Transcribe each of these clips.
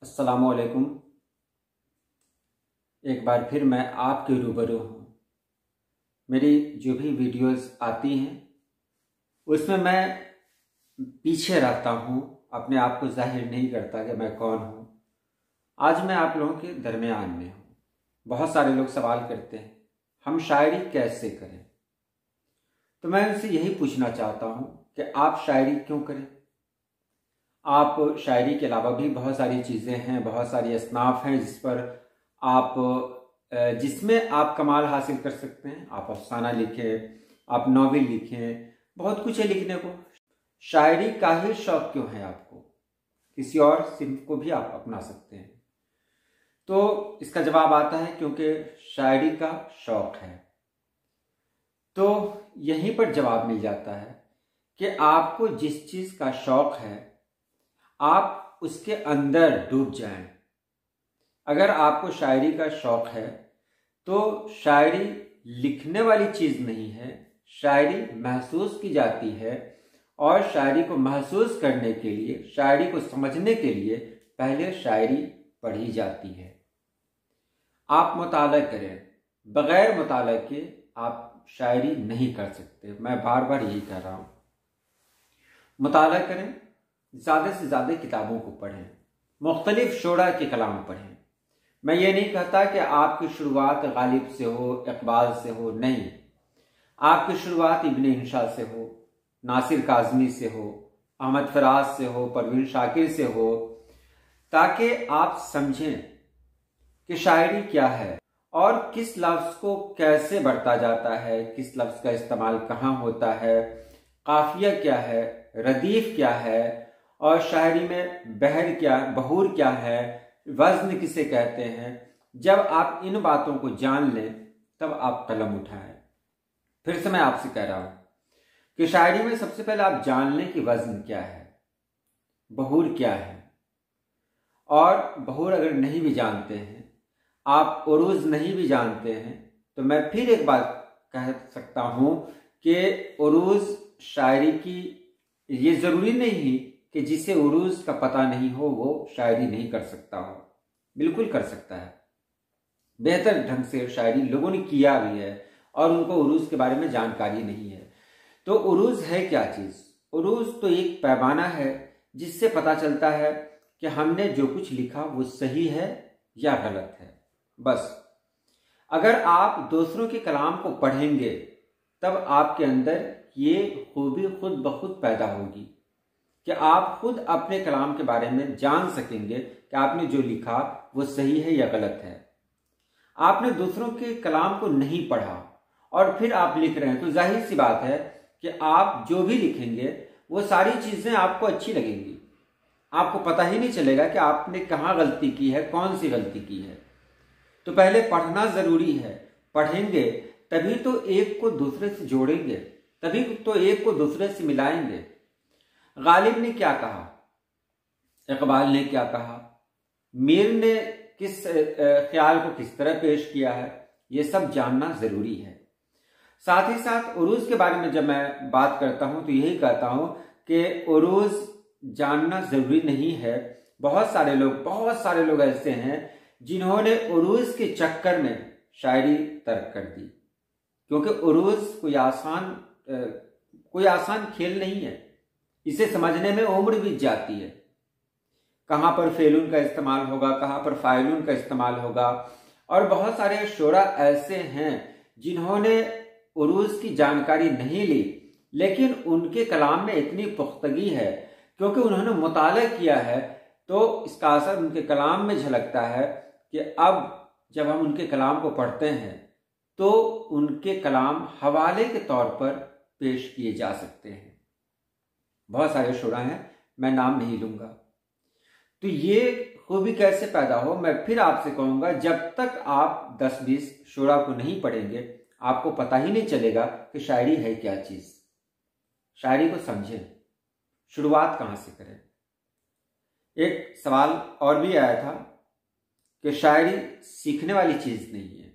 अस्सलामुअलैकुम। एक बार फिर मैं आपके रूबरू हूँ। मेरी जो भी वीडियोस आती हैं उसमें मैं पीछे रहता हूँ, अपने आप को जाहिर नहीं करता कि मैं कौन हूँ। आज मैं आप लोगों के दरमियान में हूँ। बहुत सारे लोग सवाल करते हैं हम शायरी कैसे करें, तो मैं उनसे यही पूछना चाहता हूँ कि आप शायरी क्यों करें। आप शायरी के अलावा भी बहुत सारी चीज़ें हैं, बहुत सारी असनाफ हैं आप जिसमें आप कमाल हासिल कर सकते हैं। आप अफसाना लिखें, आप नॉवेल लिखें, बहुत कुछ है लिखने को। शायरी का ही शौक क्यों है आपको? किसी और सिर्फ को भी आप अपना सकते हैं। तो इसका जवाब आता है क्योंकि शायरी का शौक है। तो यहीं पर जवाब मिल जाता है कि आपको जिस चीज़ का शौक है आप उसके अंदर डूब जाएं। अगर आपको शायरी का शौक है तो शायरी लिखने वाली चीज़ नहीं है, शायरी महसूस की जाती है। और शायरी को महसूस करने के लिए, शायरी को समझने के लिए पहले शायरी पढ़ी जाती है। आप मुताला करें, बगैर मुताला के आप शायरी नहीं कर सकते। मैं बार बार यही कह रहा हूँ, मुताला करें, ज़्यादा से ज़्यादा किताबों को पढ़ें, मुख्तलिफ शोरा के कलाम पढ़ें। मैं ये नहीं कहता कि आपकी शुरुआत गालिब से हो, इकबाल से हो, नहीं। आपकी शुरुआत इब्न इंशा से हो, नासिर काज़मी से हो, अहमद फराज से हो, परवीन शाकिर से हो, ताकि आप समझें कि शायरी क्या है और किस लफ्ज़ को कैसे बढ़ता जाता है, किस लफ्ज़ का इस्तेमाल कहाँ होता है, काफिया क्या है, रदीफ क्या है, और शायरी में बहर क्या, बहूर क्या है, वज़न किसे कहते हैं। जब आप इन बातों को जान लें तब आप कलम उठाएं। फिर से मैं आपसे कह रहा हूं कि शायरी में सबसे पहले आप जान लें कि वज़न क्या है, बहूर क्या है। और बहूर अगर नहीं भी जानते हैं, आप उरूज़ नहीं भी जानते हैं, तो मैं फिर एक बात कह सकता हूं कि उरूज़ शायरी की, ये ज़रूरी नहीं कि जिसे उरूज़ का पता नहीं हो वो शायरी नहीं कर सकता हो। बिल्कुल कर सकता है। बेहतर ढंग से शायरी लोगों ने किया भी है और उनको उरूज़ के बारे में जानकारी नहीं है। तो उरूज़ है क्या चीज़? उरूज़ तो एक पैमाना है जिससे पता चलता है कि हमने जो कुछ लिखा वो सही है या गलत है। बस अगर आप दूसरों के कलाम को पढ़ेंगे तब आपके अंदर ये खूबी खुद ब खुद पैदा होगी कि आप खुद अपने कलाम के बारे में जान सकेंगे कि आपने जो लिखा वो सही है या गलत है। आपने दूसरों के कलाम को नहीं पढ़ा और फिर आप लिख रहे हैं, तो जाहिर सी बात है कि आप जो भी लिखेंगे वो सारी चीज़ें आपको अच्छी लगेंगी। आपको पता ही नहीं चलेगा कि आपने कहाँ गलती की है, कौन सी गलती की है। तो पहले पढ़ना ज़रूरी है। पढ़ेंगे तभी तो एक को दूसरे से जोड़ेंगे, तभी तो एक को दूसरे से मिलाएंगे। गालिब ने क्या कहा, इकबाल ने क्या कहा, मीर ने किस ख्याल को किस तरह पेश किया है, ये सब जानना ज़रूरी है। साथ ही साथ उरूज़ के बारे में जब मैं बात करता हूँ तो यही कहता हूँ कि उरूज़ जानना ज़रूरी नहीं है। बहुत सारे लोग ऐसे हैं जिन्होंने उरूज़ के चक्कर में शायरी तर्क कर दी, क्योंकि उरूज़ कोई आसान खेल नहीं है। इसे समझने में उम्र बीत जाती है। कहाँ पर फेलून का इस्तेमाल होगा, कहाँ पर फाइलून का इस्तेमाल होगा। और बहुत सारे शोरा ऐसे हैं जिन्होंने उरूज़ की जानकारी नहीं ली, लेकिन उनके कलाम में इतनी पुख्तगी है क्योंकि उन्होंने मुताला किया है, तो इसका असर उनके कलाम में झलकता है कि अब जब हम उनके कलाम को पढ़ते हैं तो उनके कलाम हवाले के तौर पर पेश किए जा सकते हैं। बहुत सारे शुरा हैं, मैं नाम नहीं लूंगा। तो ये खूबी कैसे पैदा हो, मैं फिर आपसे कहूंगा, जब तक आप 10-20 शुरा को नहीं पढ़ेंगे आपको पता ही नहीं चलेगा कि शायरी है क्या चीज़। शायरी को समझें, शुरुआत कहाँ से करें। एक सवाल और भी आया था कि शायरी सीखने वाली चीज़ नहीं है,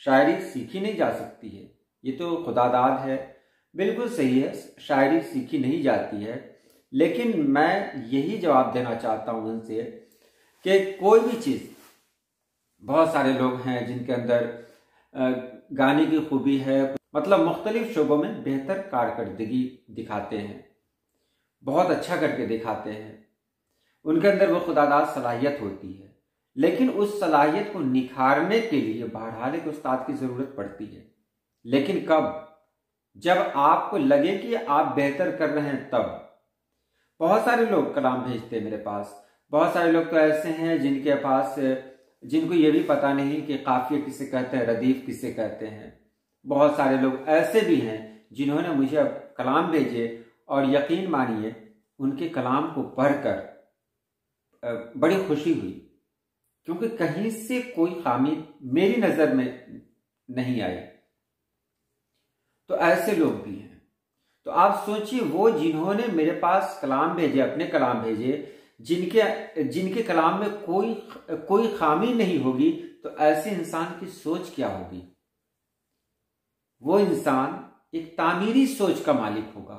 शायरी सीखी नहीं जा सकती है, ये तो खुदादाद है। बिल्कुल सही है, शायरी सीखी नहीं जाती है, लेकिन मैं यही जवाब देना चाहता हूँ उनसे कि कोई भी चीज़, बहुत सारे लोग हैं जिनके अंदर गाने की खूबी है, मतलब मुख्तलिफ शोबों में बेहतर कारकर्दगी दिखाते हैं, बहुत अच्छा करके दिखाते हैं, उनके अंदर वो खुदादाद सलाहियत होती है, लेकिन उस सलाहियत को निखारने के लिए बहरहाल एक उस्ताद की ज़रूरत पड़ती है। लेकिन कब? जब आपको लगे कि आप बेहतर कर रहे हैं तब। बहुत सारे लोग कलाम भेजते हैं मेरे पास, बहुत सारे लोग तो ऐसे हैं जिनके पास, जिनको ये भी पता नहीं कि काफिया किसे कहते हैं, रदीफ किसे कहते हैं। बहुत सारे लोग ऐसे भी हैं जिन्होंने मुझे अब कलाम भेजे और यकीन मानिए उनके कलाम को पढ़कर बड़ी खुशी हुई, क्योंकि कहीं से कोई खामी मेरी नजर में नहीं आई। तो ऐसे लोग भी हैं। तो आप सोचिए, वो जिन्होंने मेरे पास कलाम भेजे, अपने कलाम भेजे, जिनके कलाम में कोई खामी नहीं होगी, तो ऐसे इंसान की सोच क्या होगी? वो इंसान एक तामीरी सोच का मालिक होगा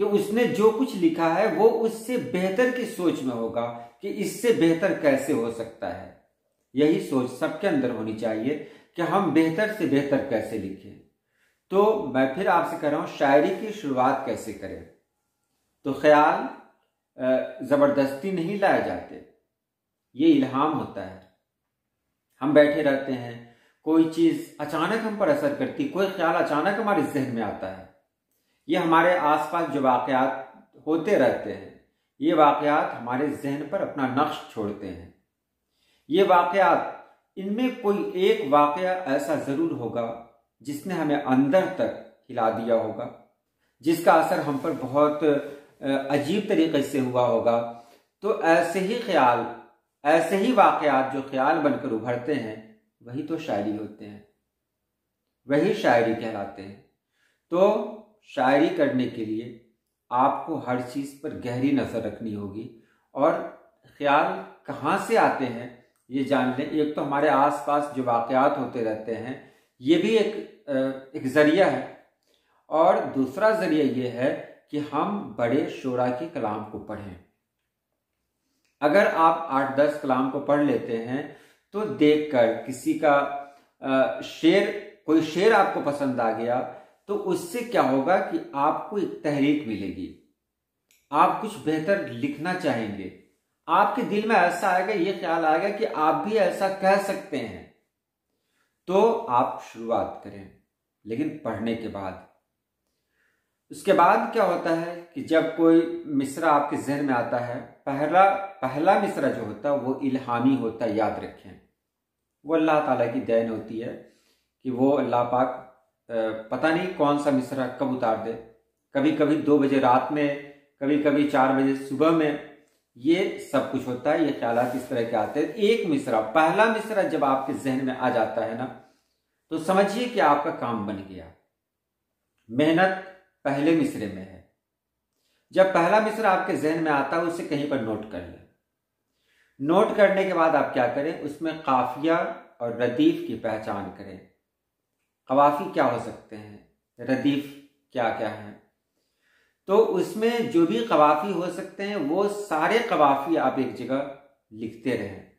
कि उसने जो कुछ लिखा है वो उससे बेहतर की सोच में होगा कि इससे बेहतर कैसे हो सकता है। यही सोच सबके अंदर होनी चाहिए कि हम बेहतर से बेहतर कैसे लिखें। तो मैं फिर आपसे कह रहा हूं, शायरी की शुरुआत कैसे करें? तो ख्याल जबरदस्ती नहीं लाए जाते, ये इल्हाम होता है। हम बैठे रहते हैं, कोई चीज अचानक हम पर असर करती, कोई ख्याल अचानक हमारे जहन में आता है। ये हमारे आसपास जो वाकयात होते रहते हैं, ये वाकयात हमारे जहन पर अपना नक्श छोड़ते हैं। ये वाकयात, इनमें कोई एक वाकया ऐसा जरूर होगा जिसने हमें अंदर तक हिला दिया होगा, जिसका असर हम पर बहुत अजीब तरीके से हुआ होगा। तो ऐसे ही ख्याल, ऐसे ही वाकयात जो ख्याल बनकर उभरते हैं, वही तो शायरी होते हैं, वही शायरी कहलाते हैं। तो शायरी करने के लिए आपको हर चीज पर गहरी नजर रखनी होगी, और ख्याल कहाँ से आते हैं ये जान लें। एक तो हमारे आसपास जो वाकयात होते रहते हैं, ये भी एक जरिया है, और दूसरा जरिया ये है कि हम बड़े शोरा के कलाम को पढ़ें। अगर आप 8-10 कलाम को पढ़ लेते हैं, तो देखकर किसी का कोई शेर आपको पसंद आ गया, तो उससे क्या होगा कि आपको एक तहरीक मिलेगी, आप कुछ बेहतर लिखना चाहेंगे, आपके दिल में ऐसा आएगा, ये ख्याल आएगा कि आप भी ऐसा कह सकते हैं। तो आप शुरुआत करें, लेकिन पढ़ने के बाद। उसके बाद क्या होता है कि जब कोई मिसरा आपके जहन में आता है, पहला मिसरा जो होता है वो इल्हामी होता है, याद रखें। वो अल्लाह ताला की देन होती है कि वो अल्लाह पाक पता नहीं कौन सा मिसरा कब उतार दे, कभी कभी 2 बजे रात में, कभी कभी 4 बजे सुबह में, ये सब कुछ होता है। ये ख्यालात इस तरह के आते हैं। एक मिसरा, पहला मिसरा जब आपके जहन में आ जाता है ना, तो समझिए कि आपका काम बन गया। मेहनत पहले मिसरे में है। जब पहला मिसरा आपके जहन में आता है, उसे कहीं पर नोट कर लें। नोट करने के बाद आप क्या करें, उसमें काफिया और रदीफ की पहचान करें। कवाफी क्या हो सकते हैं, रदीफ क्या क्या है। तो उसमें जो भी कवाफी हो सकते हैं, वो सारे कवाफी आप एक जगह लिखते रहें।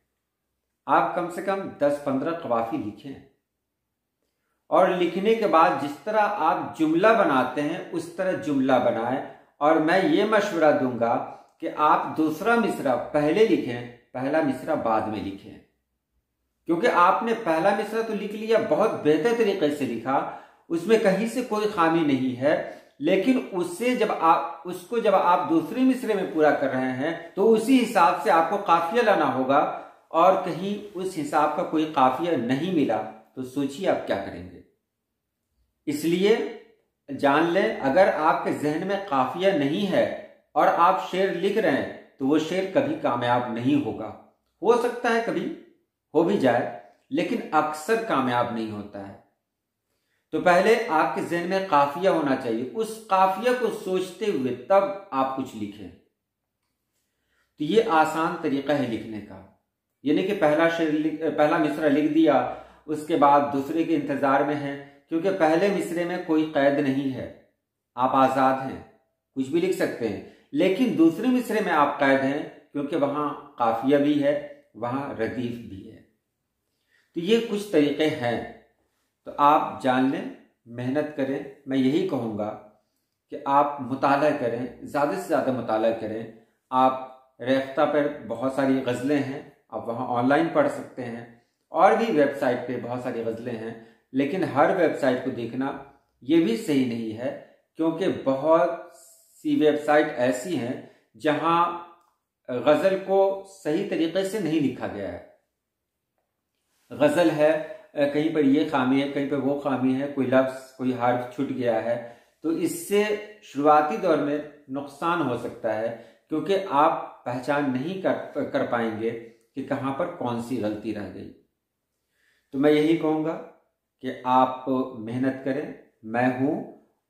आप कम से कम 10-15 कवाफी लिखें, और लिखने के बाद जिस तरह आप जुमला बनाते हैं उस तरह जुमला बनाएं। और मैं ये मशवरा दूंगा कि आप दूसरा मिसरा पहले लिखें, पहला मिसरा बाद में लिखें, क्योंकि आपने पहला मिसरा तो लिख लिया, बहुत बेहतर तरीके से लिखा, उसमें कहीं से कोई खामी नहीं है, लेकिन उसको जब आप दूसरे मिसरे में पूरा कर रहे हैं, तो उसी हिसाब से आपको काफिया लाना होगा, और कहीं उस हिसाब का कोई काफिया नहीं मिला तो सोचिए आप क्या करेंगे। इसलिए जान लें, अगर आपके जहन में काफिया नहीं है और आप शेर लिख रहे हैं, तो वो शेर कभी कामयाब नहीं होगा। हो सकता है कभी हो भी जाए, लेकिन अक्सर कामयाब नहीं होता है। तो पहले आपके जहन में काफिया होना चाहिए, उस काफिया को सोचते हुए तब आप कुछ लिखें। तो ये आसान तरीका है लिखने का। यानी कि पहला मिसरा लिख दिया, उसके बाद दूसरे के इंतजार में है, क्योंकि पहले मिसरे में कोई कैद नहीं है, आप आजाद हैं, कुछ भी लिख सकते हैं। लेकिन दूसरे मिसरे में आप कैद हैं, क्योंकि वहाँ काफिया भी है, वहाँ रदीफ भी है। तो ये कुछ तरीक़े हैं, तो आप जान लें, मेहनत करें। मैं यही कहूँगा कि आप मुताला करें, ज़्यादा से ज़्यादा मुताला करें। आप रेख्ता पर बहुत सारी गज़लें हैं, आप वहाँ ऑनलाइन पढ़ सकते हैं, और भी वेबसाइट पे बहुत सारी गज़लें हैं, लेकिन हर वेबसाइट को देखना ये भी सही नहीं है, क्योंकि बहुत सी वेबसाइट ऐसी हैं जहाँ गज़ल को सही तरीक़े से नहीं लिखा गया है। गज़ल है, कहीं पर ये खामी है, कहीं पर वो खामी है, कोई लफ्ज़ कोई हर्फ छूट गया है, तो इससे शुरुआती दौर में नुकसान हो सकता है, क्योंकि आप पहचान नहीं कर पाएंगे कि कहाँ पर कौन सी गलती रह गई। तो मैं यही कहूँगा कि आप मेहनत करें, मैं हूँ,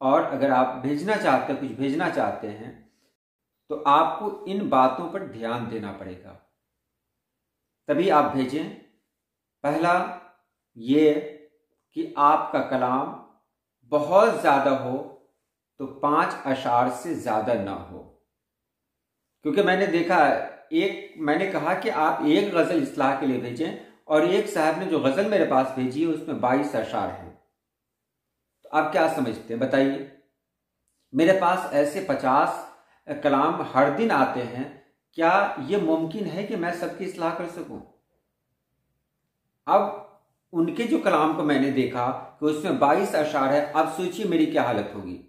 और अगर आप भेजना चाहते हैं, कुछ भेजना चाहते हैं, तो आपको इन बातों पर ध्यान देना पड़ेगा, तभी आप भेजें। पहला ये कि आपका कलाम बहुत ज़्यादा हो तो 5 अशार से ज़्यादा ना हो, क्योंकि मैंने देखा, मैंने कहा कि आप एक गज़ल इस्लाह के लिए भेजें, और एक साहब ने जो गज़ल मेरे पास भेजी है उसमें 22 अशार हैं। तो आप क्या समझते हैं, बताइए। मेरे पास ऐसे 50 कलाम हर दिन आते हैं, क्या ये मुमकिन है कि मैं सबकी इस्लाह कर सकूं? अब उनके जो कलाम को मैंने देखा कि उसमें 22 अशार है, अब सोचिए मेरी क्या हालत होगी।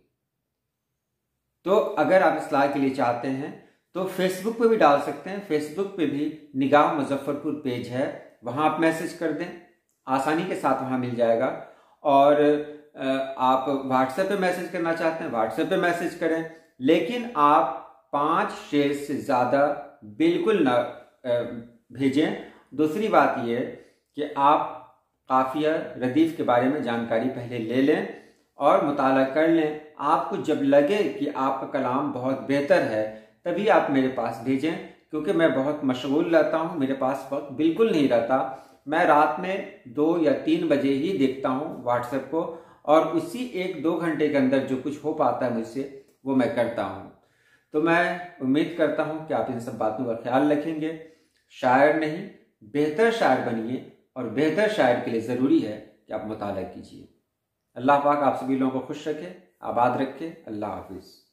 तो अगर आप इस्लाह के लिए चाहते हैं तो फेसबुक पे भी डाल सकते हैं। फेसबुक पे भी निगाह मुजफ्फरपुर पेज है, वहां आप मैसेज कर दें, आसानी के साथ वहां मिल जाएगा। और आप व्हाट्सएप पे मैसेज करना चाहते हैं, व्हाट्सएप पे मैसेज करें, लेकिन आप 5 शेर से ज़्यादा बिल्कुल ना भेजें। दूसरी बात यह कि आप काफिया रदीफ के बारे में जानकारी पहले ले लें और मुताला कर लें। आपको जब लगे कि आपका कलाम बहुत बेहतर है, तभी आप मेरे पास भेजें, क्योंकि मैं बहुत मशगूल रहता हूँ, मेरे पास वक्त बिल्कुल नहीं रहता। मैं रात में 2 या 3 बजे ही देखता हूँ व्हाट्सएप को, और उसी 1-2 घंटे के अंदर जो कुछ हो पाता है मुझसे, वो मैं करता हूँ। तो मैं उम्मीद करता हूँ कि आप इन सब बातों का ख्याल रखेंगे। शायर नहीं, बेहतर शायर बनिए, और बेहतर शायर के लिए ज़रूरी है कि आप मुताला कीजिए। अल्लाह पाक आप सभी लोगों को खुश रखे, आबाद रखे। अल्लाह हाफिज़।